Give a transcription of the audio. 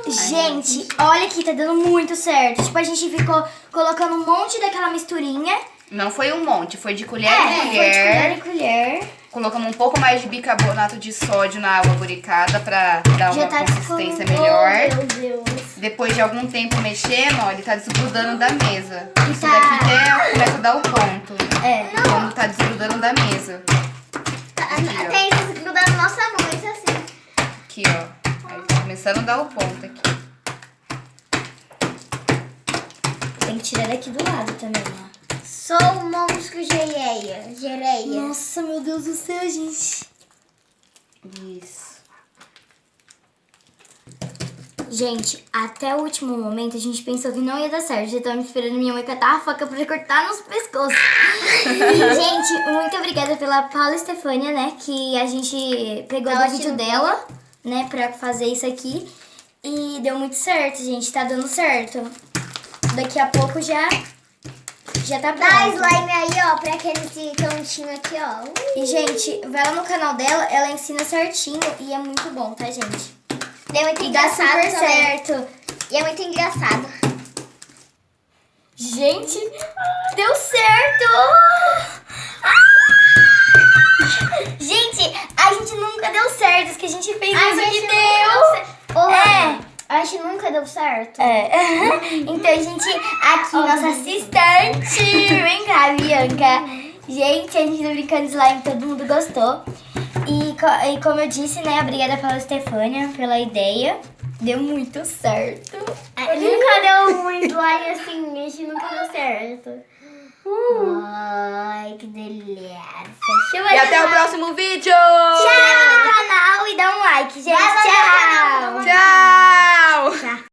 Gente, olha aqui, tá dando muito certo. Tipo, a gente ficou colocando um monte daquela misturinha. Não foi um monte, foi de colher em Foi de colher colher. em colher. Colocamos um pouco mais de bicarbonato de sódio na água buricada pra dar Já uma tá consistência ficando- melhor. Meu Deus. Depois de algum tempo mexendo, ó, ele tá desgrudando da mesa. Isso tá- daqui que começa a dar o ponto. É. Quando tá desgrudando da mesa. ó. Tem isso grudando na nossa mão, isso assim. Aqui, ó. Aí tá começando a dar o ponto aqui. Tem que tirar daqui do lado também, ó. Sou o monstro Gereia. Nossa, meu Deus do céu, gente. Isso. Gente, até o último momento a gente pensou que não ia dar certo. Já tava esperando minha mãe catar a faca pra cortar nos pescoços. E, gente, muito obrigada pela Paula Estefânia, né? Que a gente pegou Ela o vídeo tirou- dela, né? Pra fazer isso aqui. E deu muito certo, gente. Tá dando certo. Daqui a pouco já tá Dá pronto. slime aí, ó, pra aquele cantinho aqui, ó. E, gente, vai lá no canal dela. Ela ensina certinho e é muito bom, tá, gente? É muito E dá engraçado super também. certo. E é muito engraçado. Gente, deu certo! Gente, a gente nunca deu certo. Isso que a gente fez A isso gente que nunca deu. Ô, É. a gente nunca deu certo. É. Então, gente, aqui nossa assistente. Vem cá, Bianca. Gente, a gente tá brincando de slime, todo mundo gostou. E como eu disse, né, obrigada pela Estefânia, pela ideia. Deu muito certo. A gente nunca deu um slime assim, a gente nunca deu certo. Ai, que delícia. E até o próximo vídeo! Se inscreva no canal e dá um like, gente. Vai lá no Tchau. canal. Tchau!